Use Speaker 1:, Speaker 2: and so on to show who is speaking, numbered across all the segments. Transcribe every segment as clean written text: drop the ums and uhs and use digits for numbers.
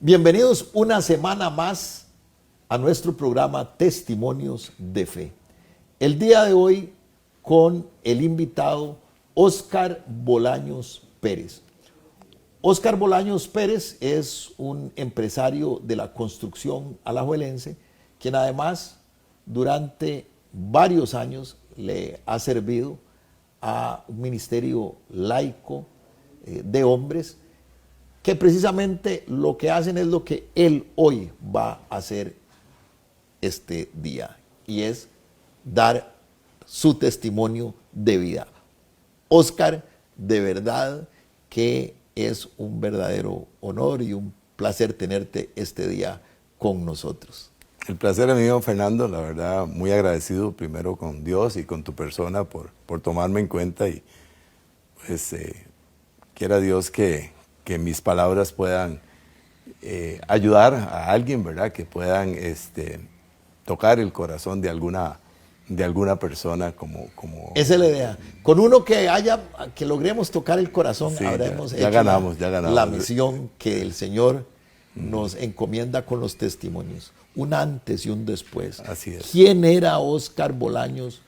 Speaker 1: Bienvenidos una semana más a nuestro programa Testimonios de Fe. El día de hoy con el invitado Óscar Bolaños Pérez. Óscar Bolaños Pérez es un empresario de la construcción alajuelense, quien además durante varios años le ha servido a un ministerio laico de hombres que precisamente lo que hacen es lo que él hoy va a hacer este día, y es dar su testimonio de vida. Óscar, de verdad que es un verdadero honor y un placer tenerte este día con nosotros.
Speaker 2: El placer es mío, Fernando, la verdad, muy agradecido primero con Dios y con tu persona por tomarme en cuenta, y pues quiera Dios que mis palabras puedan ayudar a alguien, ¿verdad? Que puedan tocar el corazón de alguna persona como...
Speaker 1: Esa es la idea. Con uno que logremos tocar el corazón,
Speaker 2: sí,
Speaker 1: habremos
Speaker 2: ya
Speaker 1: hecho
Speaker 2: ganamos.
Speaker 1: La misión que el Señor nos encomienda con los testimonios. Un antes y un después.
Speaker 2: Así es.
Speaker 1: ¿Quién era Óscar Bolaños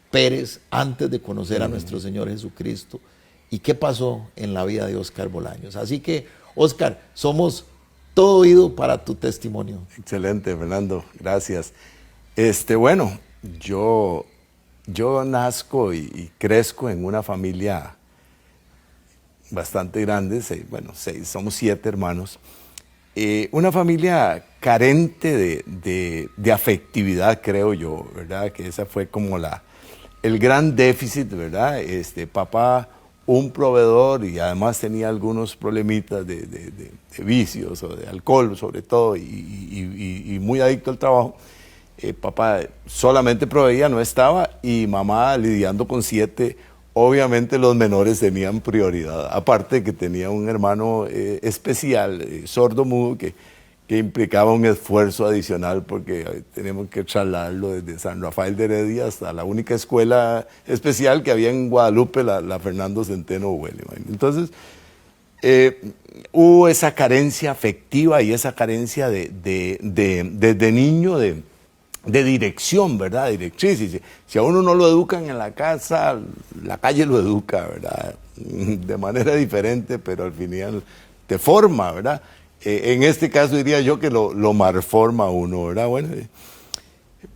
Speaker 1: Pérez antes de conocer a nuestro Señor Jesucristo? ¿Y qué pasó en la vida de Óscar Bolaños? Así que, Óscar, somos todo oído para tu testimonio.
Speaker 2: Excelente, Fernando, gracias. Bueno, yo nazco y crezco en una familia bastante grande, somos 7 hermanos. Una familia carente de afectividad, creo yo, ¿verdad? Que esa fue como el gran déficit, ¿verdad? Papá, un proveedor, y además tenía algunos problemitas de vicios o de alcohol sobre todo, y muy adicto al trabajo. Papá solamente proveía, no estaba, y mamá lidiando con 7, obviamente los menores tenían prioridad. Aparte que tenía un hermano especial, sordo-mudo, que implicaba un esfuerzo adicional porque teníamos que trasladarlo desde San Rafael de Heredia hasta la única escuela especial que había en Guadalupe, la Fernando Centeno Huele. Entonces, hubo esa carencia afectiva y esa carencia desde niño de dirección, ¿verdad? Directriz. Si a uno no lo educan en la casa, la calle lo educa, ¿verdad? De manera diferente, pero al final te forma, ¿verdad? En este caso diría yo que lo malforma a uno, ¿verdad? Bueno,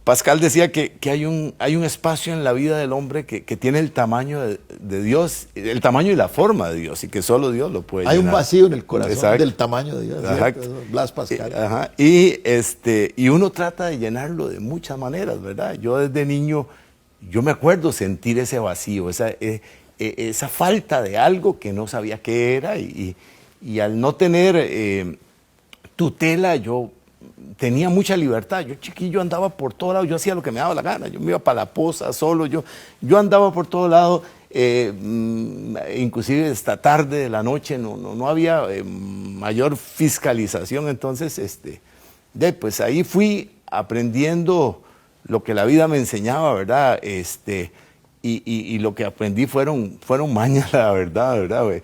Speaker 2: Pascal decía que hay un espacio en la vida del hombre que tiene el tamaño de Dios, el tamaño y la forma de Dios, y que solo Dios lo puede llenar.
Speaker 1: Hay un vacío en el corazón.
Speaker 2: Exacto.
Speaker 1: Del tamaño de Dios.
Speaker 2: Exacto.
Speaker 1: Blas Pascal.
Speaker 2: Ajá. Y uno trata de llenarlo de muchas maneras, ¿verdad? Yo desde niño, yo me acuerdo sentir ese vacío, esa falta de algo que no sabía qué era, y al no tener tutela, yo tenía mucha libertad. Yo chiquillo andaba por todos lados, yo hacía lo que me daba la gana, yo me iba para la poza solo, yo andaba por todos lados, inclusive esta tarde de la noche no había mayor fiscalización. Entonces, pues ahí fui aprendiendo lo que la vida me enseñaba, ¿verdad? Y lo que aprendí fueron mañas, la verdad, güey.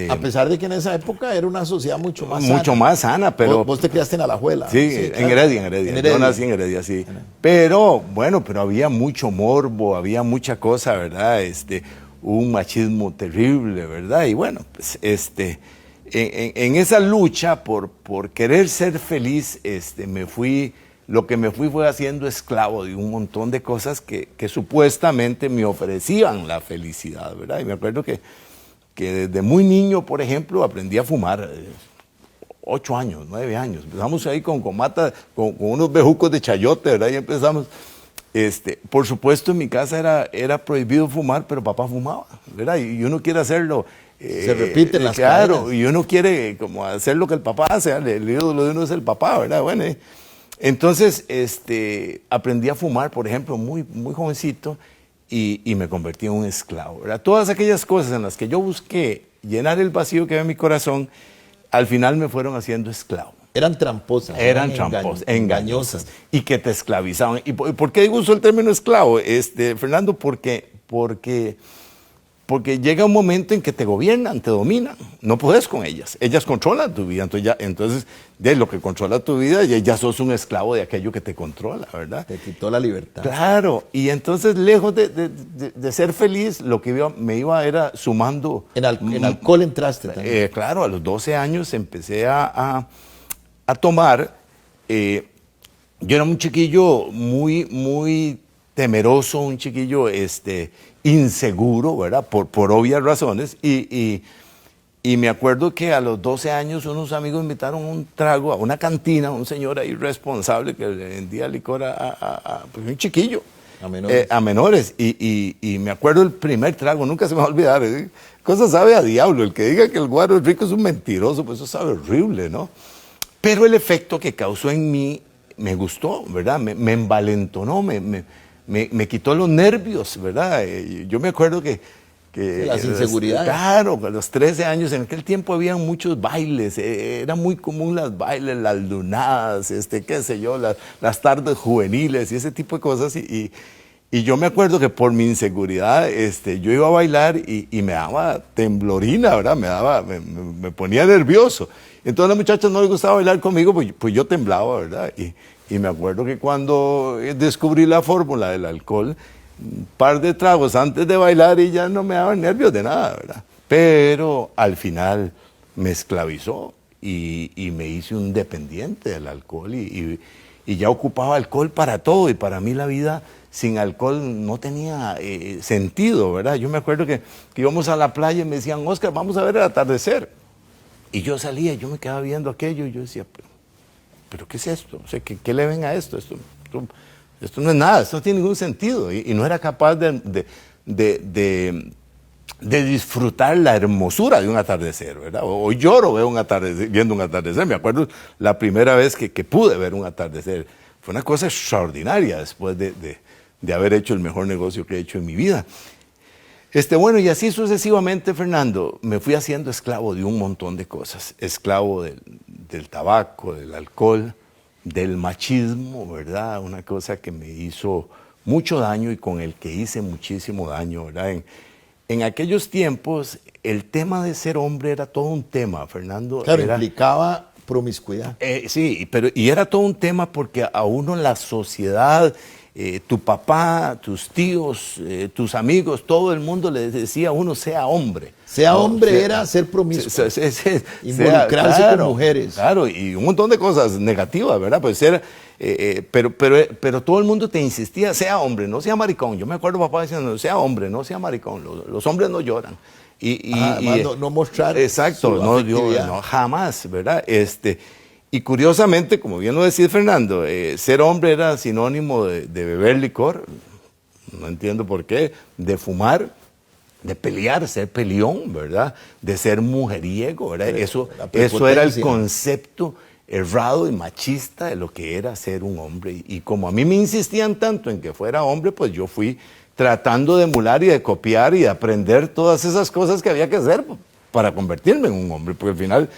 Speaker 1: A pesar de que en esa época era una sociedad mucho más sana.
Speaker 2: Mucho más sana, pero...
Speaker 1: Vos te criaste en Alajuela.
Speaker 2: Sí,
Speaker 1: claro.
Speaker 2: en Heredia. Yo nací en Heredia, sí. Pero había mucho morbo, había mucha cosa, ¿verdad? Un machismo terrible, ¿verdad? Y bueno, pues en esa lucha por querer ser feliz, lo que me fui fue haciendo esclavo de un montón de cosas que supuestamente me ofrecían la felicidad, ¿verdad? Y me acuerdo que desde muy niño, por ejemplo, aprendí a fumar, 8 años, 9 años. Empezamos ahí con unos bejucos de chayote, ¿verdad? Y empezamos. Por supuesto, en mi casa era prohibido fumar, pero papá fumaba, ¿verdad? Y uno quiere hacerlo.
Speaker 1: Se repiten las
Speaker 2: Claro,
Speaker 1: cadenas.
Speaker 2: y uno quiere como hacer lo que el papá hace, el ídolo de uno es el papá, ¿verdad? Bueno, entonces, aprendí a fumar, por ejemplo, muy, muy jovencito, y me convertí en un esclavo, ¿verdad? Todas aquellas cosas en las que yo busqué llenar el vacío que había en mi corazón, al final me fueron haciendo esclavo.
Speaker 1: Eran tramposas.
Speaker 2: Eran tramposas, engañosas, y que te esclavizaban. ¿Y por qué uso el término esclavo, Fernando? Porque porque llega un momento en que te gobiernan, te dominan, no puedes con ellas controlan tu vida, entonces de lo que controla tu vida, ya sos un esclavo de aquello que te controla, ¿verdad?
Speaker 1: Te quitó la libertad.
Speaker 2: Claro, y entonces lejos de ser feliz, lo que me iba era sumando.
Speaker 1: En alcohol entraste también.
Speaker 2: Claro, a los 12 años empecé a tomar. Yo era un chiquillo muy temeroso, un chiquillo inseguro, ¿verdad? Por obvias razones. Y me acuerdo que a los 12 años unos amigos invitaron un trago a una cantina, un señor ahí responsable que le vendía licor a pues, un chiquillo. A menores. Y me acuerdo el primer trago, nunca se me va a olvidar. Cosa sabe a diablo. El que diga que el guaro es rico es un mentiroso, pues eso sabe horrible, ¿no? Pero el efecto que causó en mí me gustó, ¿verdad? Me envalentonó, me quitó los nervios, ¿verdad? Yo me acuerdo que
Speaker 1: las inseguridades.
Speaker 2: Claro, a los 13 años, en aquel tiempo había muchos bailes, era muy común los bailes, las lunadas, qué sé yo, las tardes juveniles y ese tipo de cosas. Y yo me acuerdo que por mi inseguridad, yo iba a bailar y me daba temblorina, ¿verdad? Me ponía nervioso. Entonces a las muchachas no les gustaba bailar conmigo, pues yo temblaba, ¿verdad? Y me acuerdo que cuando descubrí la fórmula del alcohol, un par de tragos antes de bailar y ya no me daban nervios de nada, ¿verdad? Pero al final me esclavizó y me hice un dependiente del alcohol y ya ocupaba alcohol para todo y para mí la vida sin alcohol no tenía sentido, ¿verdad? Yo me acuerdo que íbamos a la playa y me decían, Oscar, vamos a ver el atardecer. Y yo salía, yo me quedaba viendo aquello y yo decía, pero ¿qué es esto? O sea, ¿qué le ven a esto? Esto no es nada, esto no tiene ningún sentido. Y no era capaz de disfrutar la hermosura de un atardecer, ¿verdad? Hoy lloro viendo un atardecer. Me acuerdo la primera vez que pude ver un atardecer. Fue una cosa extraordinaria después de haber hecho el mejor negocio que he hecho en mi vida. Bueno, y así sucesivamente, Fernando, me fui haciendo esclavo de un montón de cosas. Esclavo del tabaco, del alcohol, del machismo, ¿verdad? Una cosa que me hizo mucho daño y con el que hice muchísimo daño, ¿verdad? En aquellos tiempos, el tema de ser hombre era todo un tema, Fernando.
Speaker 1: Claro, implicaba promiscuidad.
Speaker 2: Sí, y era todo un tema porque a uno la sociedad, tu papá, tus tíos, tus amigos, todo el mundo le decía a uno, sea hombre.
Speaker 1: Sea hombre era ser promiscuo, involucrarse con mujeres.
Speaker 2: Claro, y un montón de cosas negativas, ¿verdad? Pues pero todo el mundo te insistía, sea hombre, no sea maricón. Yo me acuerdo papá diciendo, sea hombre, no sea maricón, los hombres no lloran.
Speaker 1: No mostrar.
Speaker 2: Exacto, no, jamás, ¿verdad? Y curiosamente, como bien lo decía Fernando, ser hombre era sinónimo de beber licor, no entiendo por qué, de fumar, de pelear, ser peleón, ¿verdad? De ser mujeriego, ¿verdad? Eso era el concepto errado y machista de lo que era ser un hombre. Y como a mí me insistían tanto en que fuera hombre, pues yo fui tratando de emular y de copiar y de aprender todas esas cosas que había que hacer para convertirme en un hombre, porque al final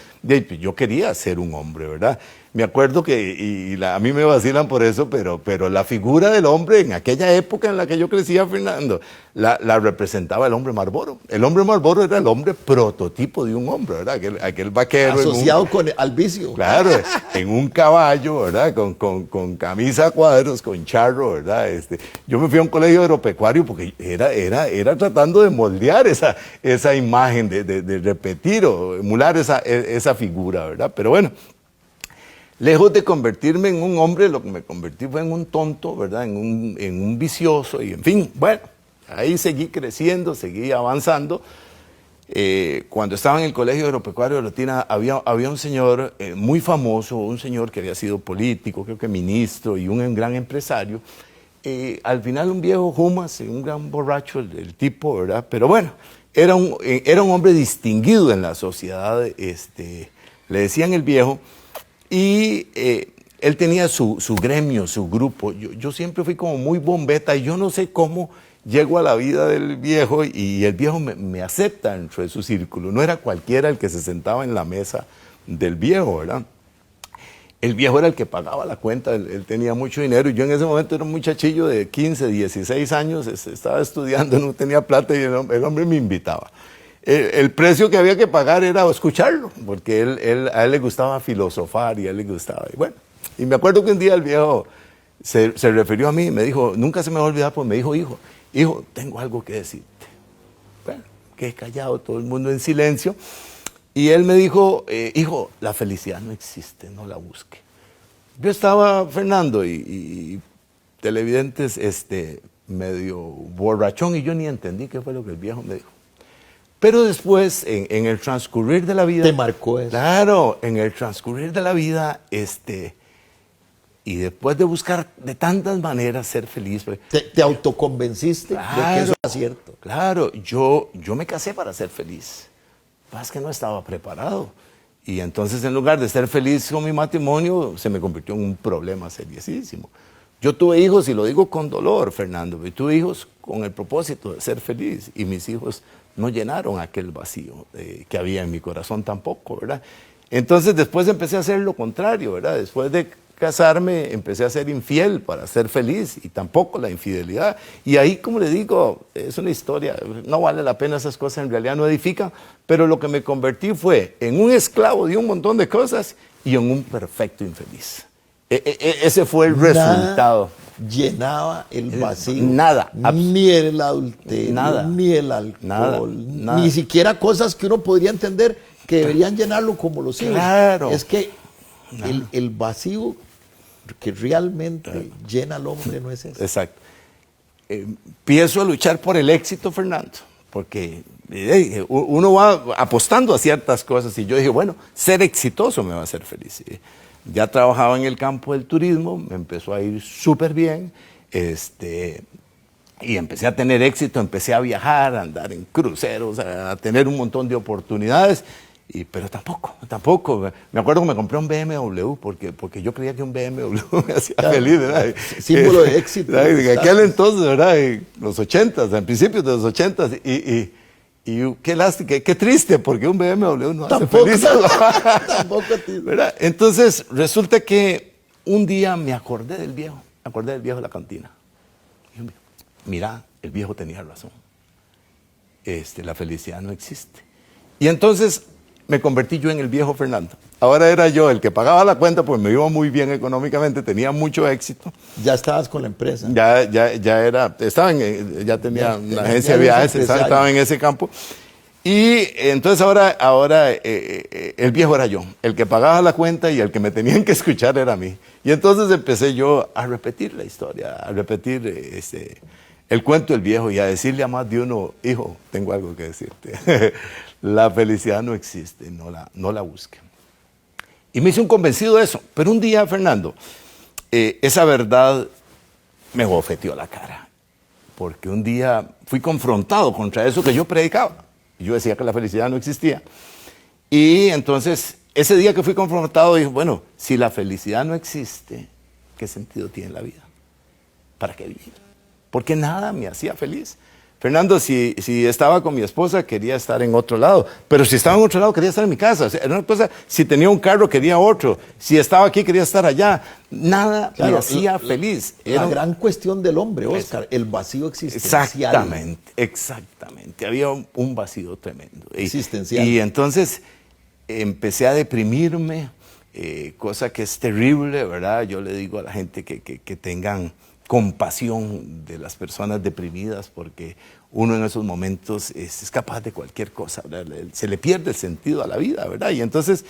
Speaker 2: yo quería ser un hombre, ¿verdad? Me acuerdo que, a mí me vacilan por eso, pero la figura del hombre en aquella época en la que yo crecía, Fernando, la representaba el hombre Marlboro. El hombre Marlboro era el hombre prototipo de un hombre, ¿verdad? Aquel vaquero.
Speaker 1: Asociado al vicio.
Speaker 2: Claro, en un caballo, ¿verdad? Con camisa a cuadros, con charro, ¿verdad? Yo me fui a un colegio agropecuario porque era tratando de moldear esa imagen, de repetir o emular esa figura, ¿verdad? Pero bueno, lejos de convertirme en un hombre, lo que me convertí fue en un tonto, ¿verdad? En un vicioso y en fin, bueno, ahí seguí creciendo, seguí avanzando. Cuando estaba en el Colegio Agropecuario de Latina, había un señor muy famoso, un señor que había sido político, creo que ministro y un gran empresario. Al final un viejo Jumas, un gran borracho el tipo, ¿verdad? Pero bueno, era un hombre distinguido en la sociedad, le decían el viejo. Y él tenía su gremio, su grupo. Yo siempre fui como muy bombeta y yo no sé cómo llego a la vida del viejo y el viejo me acepta dentro de su círculo. No era cualquiera el que se sentaba en la mesa del viejo, ¿verdad? El viejo era el que pagaba la cuenta, él tenía mucho dinero y yo en ese momento era un muchachillo de 15, 16 años, estaba estudiando, no tenía plata y el hombre me invitaba. El precio que había que pagar era escucharlo, porque a él le gustaba filosofar y a él le gustaba. Y bueno, y me acuerdo que un día el viejo se refirió a mí y me dijo, nunca se me va a olvidar, pues me dijo, hijo, tengo algo que decirte. Bueno, quedé callado, todo el mundo en silencio. Y él me dijo, hijo, la felicidad no existe, no la busque. Yo estaba, Fernando, y televidentes, medio borrachón, y yo ni entendí qué fue lo que el viejo me dijo. Pero después, en el transcurrir de la vida...
Speaker 1: ¿Te marcó eso?
Speaker 2: Claro, en el transcurrir de la vida, y después de buscar de tantas maneras ser feliz...
Speaker 1: ¿Te autoconvenciste de que eso era cierto?
Speaker 2: Claro, yo me casé para ser feliz. Es que no estaba preparado. Y entonces, en lugar de ser feliz con mi matrimonio, se me convirtió en un problema seriosísimo. Yo tuve hijos, y lo digo con dolor, Fernando, y tuve hijos con el propósito de ser feliz, y mis hijos no llenaron aquel vacío que había en mi corazón tampoco, ¿verdad? Entonces, después empecé a hacer lo contrario, ¿verdad? Después de casarme, empecé a ser infiel para ser feliz, y tampoco la infidelidad. Y ahí, como le digo, es una historia, no vale la pena, esas cosas en realidad no edifican, pero lo que me convertí fue en un esclavo de un montón de cosas y en un perfecto infeliz. Ese fue el resultado.
Speaker 1: Llenaba el vacío.
Speaker 2: Nada.
Speaker 1: Ni el adulterio,
Speaker 2: Nada.
Speaker 1: ni el alcohol,
Speaker 2: Nada.
Speaker 1: ni siquiera cosas que uno podría entender que deberían llenarlo como los hijos.
Speaker 2: Claro.
Speaker 1: Es que el vacío que realmente llena al hombre no es eso.
Speaker 2: Exacto. Empiezo a luchar por el éxito, Fernando, porque uno va apostando a ciertas cosas, y yo dije, bueno, ser exitoso me va a hacer feliz. Ya trabajaba en el campo del turismo, me empezó a ir súper bien, y empecé a tener éxito, empecé a viajar, a andar en cruceros, a tener un montón de oportunidades. Pero tampoco. Me acuerdo que me compré un BMW porque yo creía que un BMW me hacía feliz, ¿verdad?
Speaker 1: Símbolo de éxito.
Speaker 2: En aquel entonces, ¿verdad? En los 80s, en principios de los 80s. Y qué lástima, qué triste, porque un BMW no hace feliz.
Speaker 1: Tampoco a ti.
Speaker 2: ¿Verdad? Entonces, resulta que un día me acordé del viejo de la cantina. Y yo, mira, el viejo tenía razón. La felicidad no existe. Y entonces me convertí yo en el viejo Fernando. Ahora era yo el que pagaba la cuenta, pues me iba muy bien económicamente, tenía mucho éxito.
Speaker 1: Ya estabas con la empresa.
Speaker 2: Ya tenía una agencia de viajes, estaba en ese campo. Y entonces ahora el viejo era yo, el que pagaba la cuenta, y el que me tenían que escuchar era a mí. Y entonces empecé yo a repetir la historia, a repetir el cuento del viejo, y a decirle a más de uno, hijo, tengo algo que decirte. La felicidad no existe, no la busque. Y me hice un convencido de eso. Pero un día, Fernando, esa verdad me bofeteó la cara. Porque un día fui confrontado contra eso que yo predicaba. Yo decía que la felicidad no existía. Y entonces, ese día que fui confrontado, dije, bueno, si la felicidad no existe, ¿qué sentido tiene la vida? ¿Para qué vivir? Porque nada me hacía feliz. Fernando, si estaba con mi esposa, quería estar en otro lado. Pero si estaba en otro lado, quería estar en mi casa. O sea, era una cosa, si tenía un carro, quería otro. Si estaba aquí, quería estar allá. Nada me hacía feliz.
Speaker 1: La gran cuestión del hombre, Oscar, el vacío existencial.
Speaker 2: Exactamente. Había un vacío tremendo.
Speaker 1: Existencial.
Speaker 2: Y entonces empecé a deprimirme, cosa que es terrible, ¿verdad? Yo le digo a la gente que tengan compasión de las personas deprimidas, porque uno en esos momentos es capaz de cualquier cosa, ¿verdad? Se le pierde el sentido a la vida, ¿verdad? Y entonces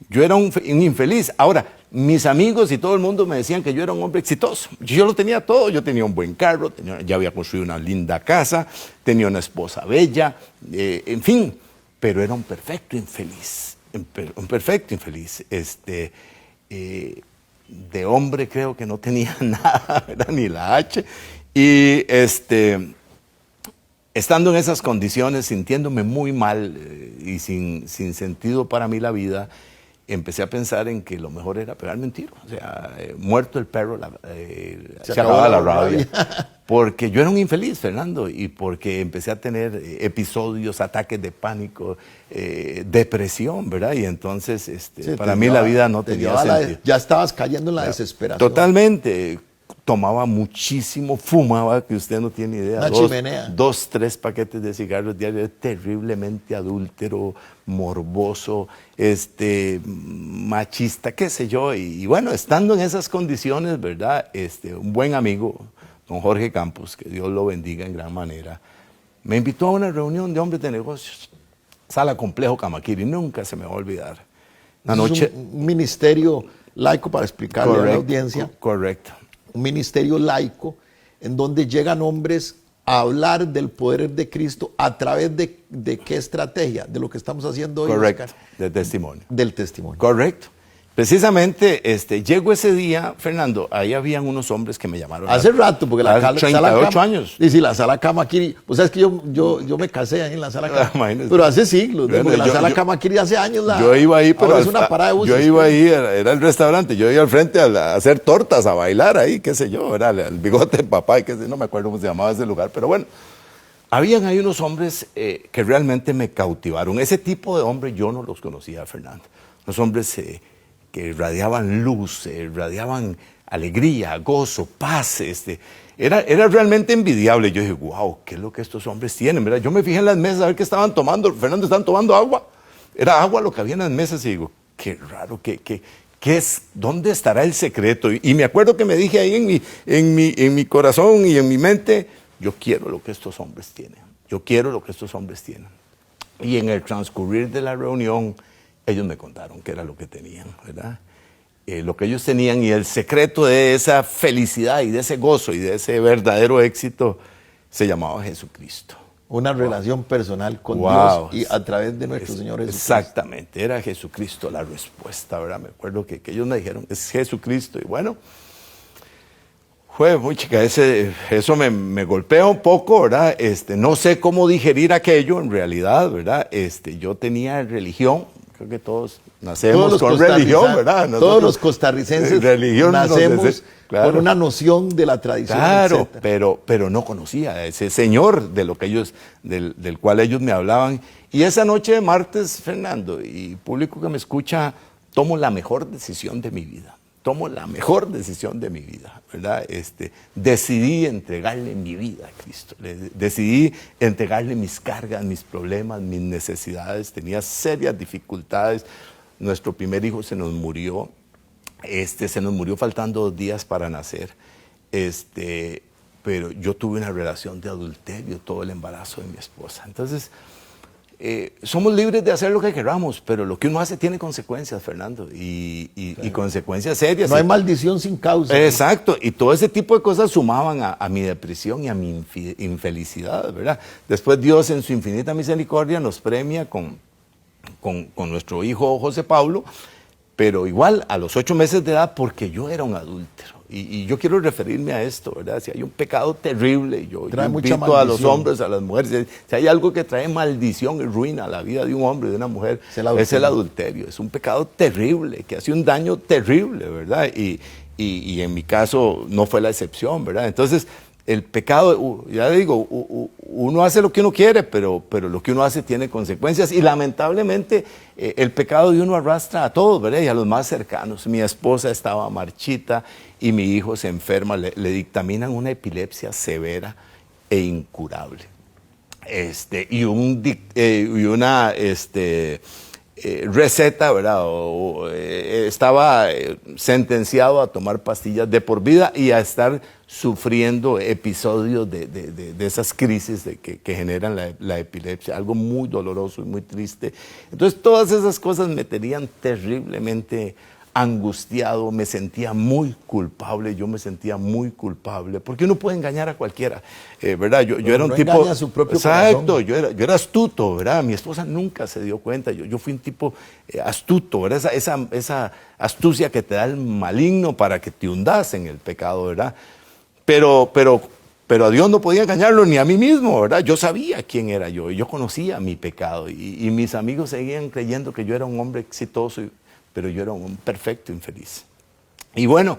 Speaker 2: yo era un infeliz. Ahora, mis amigos y todo el mundo me decían que yo era un hombre exitoso. Yo lo tenía todo, yo tenía un buen carro, ya había construido una linda casa, tenía una esposa bella, en fin, pero era un perfecto infeliz, un perfecto infeliz. De hombre creo que no tenía nada, ¿verdad? Ni la H. Y estando en esas condiciones, sintiéndome muy mal y sin sentido para mí la vida, empecé a pensar en que lo mejor era pegarme un tiro. O sea, muerto el perro, se
Speaker 1: acabó
Speaker 2: acababa
Speaker 1: la
Speaker 2: la rabia.
Speaker 1: rabia.
Speaker 2: Porque yo era un infeliz, Fernando, y porque empecé a tener episodios, ataques de pánico, depresión, ¿verdad? Y entonces,
Speaker 1: Sí,
Speaker 2: para mí la vida no tenía sentido.
Speaker 1: Ya estabas cayendo en la desesperación.
Speaker 2: Totalmente. Tomaba muchísimo, fumaba, que usted no tiene idea.
Speaker 1: Una chimenea.
Speaker 2: 2, 3 paquetes de cigarros diarios, terriblemente adúltero, morboso, machista, qué sé yo. Y bueno, estando en esas condiciones, ¿verdad? Un buen amigo, don Jorge Campos, que Dios lo bendiga en gran manera, me invitó a una reunión de hombres de negocios, Sala Complejo Camaquiri, nunca se me va a olvidar. Una noche.
Speaker 1: Es un ministerio laico, para explicarle a la audiencia.
Speaker 2: Correcto.
Speaker 1: Un ministerio laico en donde llegan hombres a hablar del poder de Cristo a través de qué estrategia, de lo que estamos haciendo hoy,
Speaker 2: Correcto,
Speaker 1: Oscar,
Speaker 2: de testimonio.
Speaker 1: del testimonio.
Speaker 2: Correcto. Precisamente, llego ese día, Fernando, ahí habían unos hombres que me llamaron.
Speaker 1: Hace rato, porque la
Speaker 2: hace 38 años.
Speaker 1: Y sí, la sala Camaquiri, pues sabes que yo me casé ahí en la sala Camaquiri,
Speaker 2: Imagínese.
Speaker 1: pero hace siglos,
Speaker 2: Bueno,
Speaker 1: porque la sala
Speaker 2: yo-
Speaker 1: Camaquiri hace años.
Speaker 2: Yo iba ahí, pero
Speaker 1: ahora es una parada de buses.
Speaker 2: yo iba ahí, era el restaurante, yo iba al frente a hacer tortas, a bailar ahí, qué sé yo, era el bigote de papá, y qué sé, no me acuerdo cómo se llamaba ese lugar, pero bueno, habían ahí unos hombres que realmente me cautivaron. Ese tipo de hombres yo no los conocía, Fernando. Los hombres que irradiaban luz, irradiaban alegría, gozo, paz. Era realmente envidiable. Yo dije, wow, ¿qué es lo que estos hombres tienen? ¿Verdad? Yo me fijé en las mesas a ver qué estaban tomando. Fernando, ¿están tomando agua? Era agua lo que había en las mesas y digo, qué raro, ¿qué es? ¿Dónde estará el secreto? Y me acuerdo que me dije ahí en mi corazón y en mi mente, yo quiero lo que estos hombres tienen. Yo quiero lo que estos hombres tienen. Y en el transcurrir de la reunión, ellos me contaron qué era lo que tenían, ¿verdad? Lo que ellos tenían y el secreto de esa felicidad y de ese gozo y de ese verdadero éxito se llamaba Jesucristo.
Speaker 1: Una relación personal con
Speaker 2: Wow.
Speaker 1: Dios y a través de nuestro Señor Jesucristo.
Speaker 2: Exactamente, era Jesucristo la respuesta, ¿verdad? Me acuerdo que ellos me dijeron, es Jesucristo. Y bueno, fue muy chica, eso me golpea un poco, ¿verdad? No sé cómo digerir aquello en realidad, ¿verdad? Yo tenía religión, creo que todos nacemos con religión, ¿verdad?
Speaker 1: Todos los costarricenses
Speaker 2: religión
Speaker 1: nacemos
Speaker 2: claro.
Speaker 1: con una noción de la tradición,
Speaker 2: Claro,
Speaker 1: etcétera.
Speaker 2: pero no conocía a ese señor de lo que ellos, del cual ellos me hablaban. Y esa noche de martes, Fernando, y público que me escucha, tomo la mejor decisión de mi vida. Tomo la mejor decisión de mi vida, ¿verdad? Decidí entregarle mi vida a Cristo. Decidí entregarle mis cargas, mis problemas, mis necesidades. Tenía serias dificultades. Nuestro primer hijo se nos murió. Se nos murió faltando 2 días para nacer. Pero yo tuve una relación de adulterio todo el embarazo de mi esposa. Entonces, somos libres de hacer lo que queramos, pero lo que uno hace tiene consecuencias, Fernando, y consecuencias serias.
Speaker 1: No hay maldición sin causa.
Speaker 2: Exacto, y todo ese tipo de cosas sumaban a mi depresión y a mi infelicidad, ¿verdad? Después Dios en su infinita misericordia nos premia con nuestro hijo José Pablo, pero igual a los 8 meses de edad, porque yo era un adúltero. Y yo quiero referirme a esto, ¿verdad? Si hay un pecado terrible, yo invito a los hombres, a las mujeres, si hay algo que trae maldición y ruina a la vida de un hombre y de una mujer, es el adulterio. Es un pecado terrible, que hace un daño terrible, ¿verdad? Y en mi caso no fue la excepción, ¿verdad? Entonces, el pecado, ya digo, uno hace lo que uno quiere, pero lo que uno hace tiene consecuencias y lamentablemente el pecado de uno arrastra a todos, ¿verdad? Y a los más cercanos. Mi esposa estaba marchita y mi hijo se enferma, le dictaminan una epilepsia severa e incurable. Una receta, ¿verdad? Estaba sentenciado a tomar pastillas de por vida y a estar sufriendo episodios de esas crisis que generan la epilepsia, algo muy doloroso y muy triste. Entonces todas esas cosas me tenían terriblemente angustiado, me sentía muy culpable, porque uno puede engañar a cualquiera, ¿verdad? Yo era un tipo...
Speaker 1: engaña a su propio
Speaker 2: exacto, yo era astuto, ¿verdad? Mi esposa nunca se dio cuenta, yo fui un tipo astuto, ¿verdad? Esa astucia que te da el maligno para que te hundas en el pecado, ¿verdad? Pero a Dios no podía engañarlo ni a mí mismo, ¿verdad? Yo sabía quién era yo conocía mi pecado y mis amigos seguían creyendo que yo era un hombre exitoso pero yo era un perfecto infeliz. Y bueno,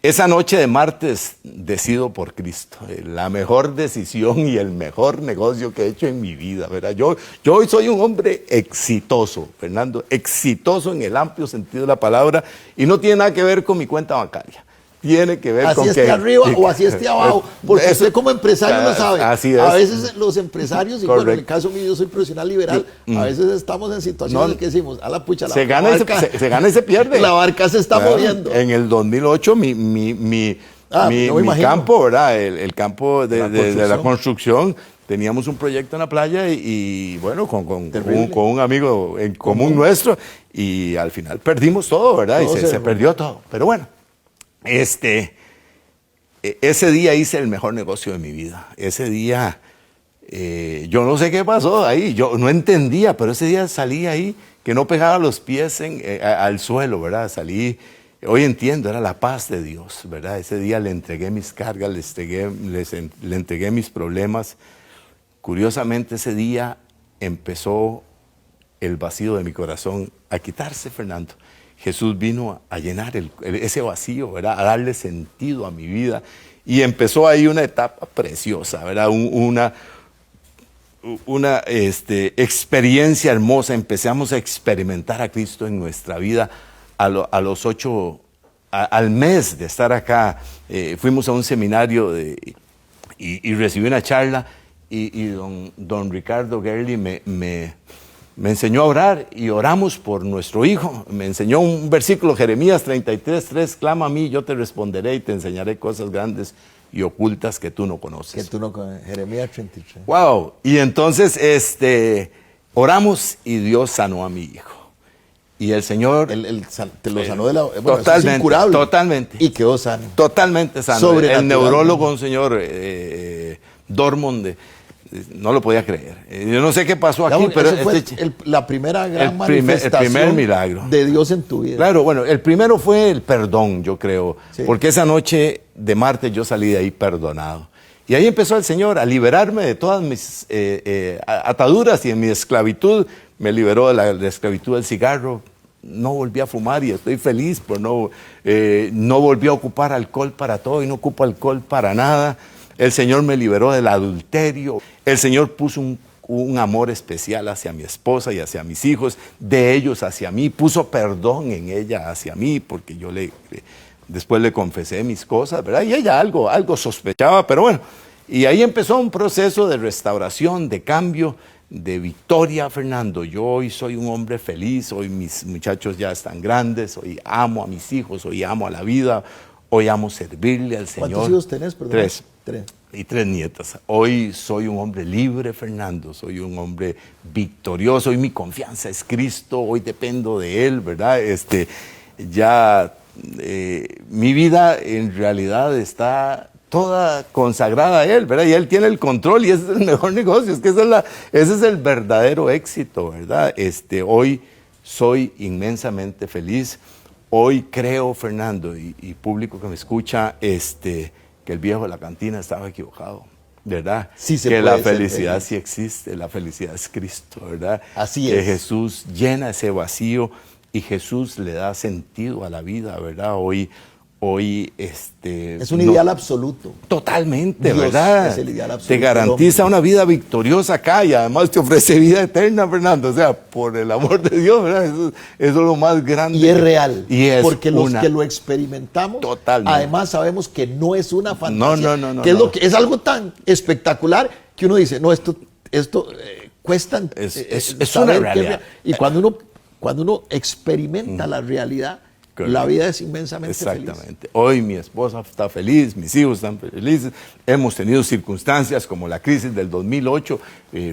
Speaker 2: esa noche de martes decido por Cristo, la mejor decisión y el mejor negocio que he hecho en mi vida, ¿verdad? Yo hoy soy un hombre exitoso, Fernando, exitoso en el amplio sentido de la palabra, y no tiene nada que ver con mi cuenta bancaria. Tiene que ver
Speaker 1: así
Speaker 2: con que...
Speaker 1: Así esté arriba o así esté abajo, porque eso, usted como empresario lo sabe.
Speaker 2: Así es.
Speaker 1: A veces los empresarios, y bueno, en el caso mío yo soy profesional liberal, a veces estamos en situaciones que decimos, a la pucha,
Speaker 2: se gana y se pierde.
Speaker 1: La barca se está moviendo.
Speaker 2: En el 2008 mi campo, ¿verdad? El campo de la construcción, teníamos un proyecto en la playa y bueno, con un amigo en común nuestro, y al final perdimos todo, ¿verdad? Todo y se perdió todo. Pero bueno, ese día hice el mejor negocio de mi vida. Ese día, yo no sé qué pasó ahí, yo no entendía, pero ese día salí ahí que no pegaba los pies al suelo, ¿verdad? Salí, hoy entiendo, era la paz de Dios, ¿verdad? Ese día le entregué mis cargas, le entregué mis problemas. Curiosamente, ese día empezó el vacío de mi corazón a quitarse, Fernando. Jesús vino a llenar ese vacío, ¿verdad? A darle sentido a mi vida. Y empezó ahí una etapa preciosa, ¿verdad? Una experiencia hermosa. Empezamos a experimentar a Cristo en nuestra vida al mes de estar acá. Fuimos a un seminario y recibí una charla y don Ricardo Gerli me enseñó a orar y oramos por nuestro hijo. Me enseñó un versículo, Jeremías 33:3, clama a mí, yo te responderé y te enseñaré cosas grandes y ocultas que tú no conoces.
Speaker 1: Que tú no conoces, Jeremías 33.
Speaker 2: Wow, y entonces oramos y Dios sanó a mi hijo. Y el Señor...
Speaker 1: te lo sanó de la... Bueno,
Speaker 2: totalmente,
Speaker 1: eso es incurable.
Speaker 2: Totalmente.
Speaker 1: Y quedó sano.
Speaker 2: Totalmente sano. El neurólogo, un señor Dortmund, no lo podía creer. Yo no sé qué pasó aquí, pero...
Speaker 1: Fue la primera gran manifestación
Speaker 2: el primer milagro
Speaker 1: de Dios en tu vida.
Speaker 2: Claro, bueno, el primero fue el perdón, yo creo. Sí. Porque esa noche de martes yo salí de ahí perdonado. Y ahí empezó el Señor a liberarme de todas mis ataduras y en mi esclavitud. Me liberó de la esclavitud del cigarro. No volví a fumar y estoy feliz por no volví a ocupar alcohol para todo y no ocupo alcohol para nada. El Señor me liberó del adulterio. El Señor puso un amor especial hacia mi esposa y hacia mis hijos, de ellos hacia mí. Puso perdón en ella hacia mí, porque yo después le confesé mis cosas, ¿verdad? Y ella algo sospechaba, pero bueno. Y ahí empezó un proceso de restauración, de cambio, de victoria, Fernando. Yo hoy soy un hombre feliz, hoy mis muchachos ya están grandes, hoy amo a mis hijos, hoy amo a la vida, hoy amo servirle al Señor.
Speaker 1: ¿Cuántos hijos tenés? Perdón.
Speaker 2: 3. Y 3 nietas. Hoy soy un hombre libre, Fernando, soy un hombre victorioso, hoy mi confianza es Cristo, hoy dependo de Él, ¿verdad? Mi vida en realidad está toda consagrada a Él, ¿verdad? Y Él tiene el control y ese es el mejor negocio, es que ese es el verdadero éxito, ¿verdad? Hoy soy inmensamente feliz, hoy creo, Fernando, y público que me escucha, que el viejo de la cantina estaba equivocado, ¿verdad?
Speaker 1: Sí se
Speaker 2: que
Speaker 1: puede
Speaker 2: la felicidad sí existe, la felicidad es Cristo, ¿verdad?
Speaker 1: Así
Speaker 2: que
Speaker 1: es.
Speaker 2: Jesús llena ese vacío y Jesús le da sentido a la vida, ¿verdad? Hoy
Speaker 1: es un ideal absoluto.
Speaker 2: Totalmente,
Speaker 1: Dios,
Speaker 2: ¿verdad?
Speaker 1: es el ideal absoluto.
Speaker 2: Te garantiza una vida victoriosa acá y además te ofrece vida eterna, Fernando. O sea, por el amor de Dios, ¿verdad? Eso es lo más grande.
Speaker 1: Y es real.
Speaker 2: Y es
Speaker 1: porque los que lo experimentamos,
Speaker 2: totalmente.
Speaker 1: Además sabemos que no es una fantasía.
Speaker 2: No.
Speaker 1: Es algo tan espectacular que uno dice, no, esto cuesta.
Speaker 2: Es una realidad.
Speaker 1: Y cuando uno experimenta la realidad, la vida es inmensamente feliz.
Speaker 2: Exactamente. Hoy mi esposa está feliz, mis hijos están felices. Hemos tenido circunstancias como la crisis del 2008,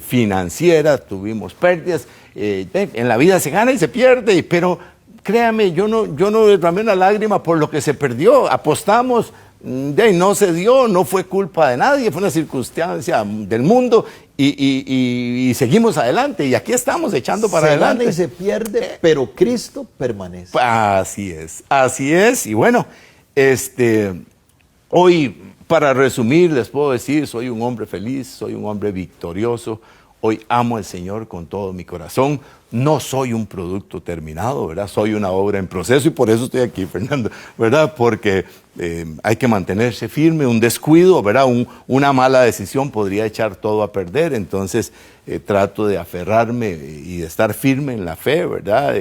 Speaker 2: financiera, tuvimos pérdidas. En la vida se gana y se pierde, pero créame, yo no derramé una lágrima por lo que se perdió. Apostamos, no se dio, no fue culpa de nadie, fue una circunstancia del mundo. Y seguimos adelante y aquí estamos echando para adelante.
Speaker 1: Se gana y se pierde, pero Cristo permanece.
Speaker 2: Así es. Y bueno, hoy, para resumir, les puedo decir, soy un hombre feliz, soy un hombre victorioso. Hoy amo al Señor con todo mi corazón. No soy un producto terminado, ¿verdad? Soy una obra en proceso y por eso estoy aquí, Fernando, ¿verdad? Porque hay que mantenerse firme. Un descuido, ¿verdad? Una mala decisión podría echar todo a perder. Entonces trato de aferrarme y de estar firme en la fe, ¿verdad?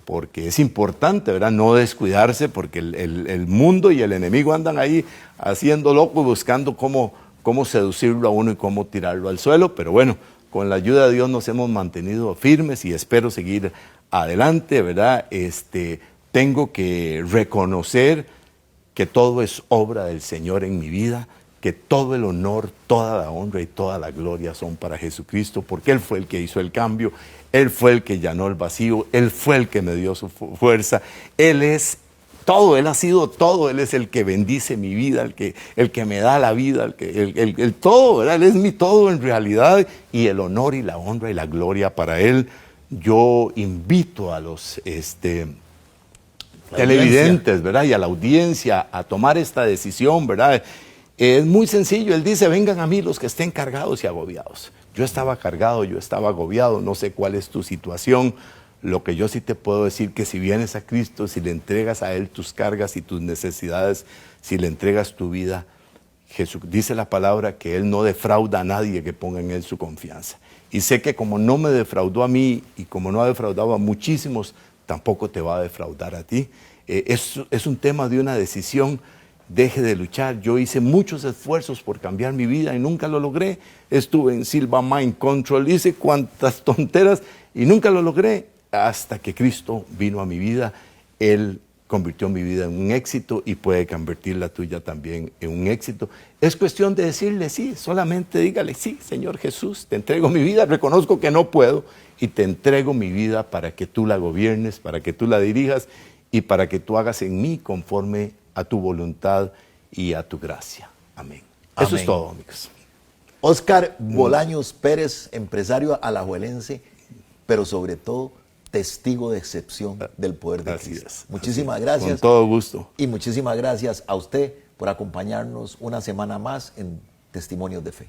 Speaker 2: Porque es importante, ¿verdad? No descuidarse porque el mundo y el enemigo andan ahí haciendo loco y buscando cómo seducirlo a uno y cómo tirarlo al suelo. Pero bueno, con la ayuda de Dios nos hemos mantenido firmes y espero seguir adelante, ¿verdad? Tengo que reconocer que todo es obra del Señor en mi vida, que todo el honor, toda la honra y toda la gloria son para Jesucristo, porque Él fue el que hizo el cambio, Él fue el que llenó el vacío, Él fue el que me dio su fuerza, Él es todo, Él ha sido todo, Él es el que bendice mi vida, el que me da la vida, el todo, ¿verdad? Él es mi todo en realidad, y el honor y la honra y la gloria para Él. Yo invito a los televidentes, ¿verdad? Y a la audiencia a tomar esta decisión, ¿verdad? Es muy sencillo, Él dice, vengan a mí los que estén cargados y agobiados. Yo estaba cargado, yo estaba agobiado, no sé cuál es tu situación. Lo que yo sí te puedo decir que si vienes a Cristo, si le entregas a Él tus cargas y tus necesidades, si le entregas tu vida, Jesús dice la palabra que Él no defrauda a nadie que ponga en Él su confianza. Y sé que como no me defraudó a mí y como no ha defraudado a muchísimos, tampoco te va a defraudar a ti. Es un tema de una decisión. Deje de luchar. Yo hice muchos esfuerzos por cambiar mi vida y nunca lo logré. Estuve en Silva Mind Control, hice cuantas tonteras y nunca lo logré. Hasta que Cristo vino a mi vida, Él convirtió mi vida en un éxito y puede convertir la tuya también en un éxito. Es cuestión de decirle sí, solamente dígale sí, Señor Jesús, te entrego mi vida, reconozco que no puedo y te entrego mi vida para que tú la gobiernes, para que tú la dirijas y para que tú hagas en mí conforme a tu voluntad y a tu gracia. Amén. Eso es todo, amigos.
Speaker 1: Óscar Bolaños Pérez, empresario alajuelense, pero sobre todo testigo de excepción del poder de Cristo. Muchísimas gracias.
Speaker 2: Con todo gusto.
Speaker 1: Y muchísimas gracias a usted por acompañarnos una semana más en Testimonios de Fe.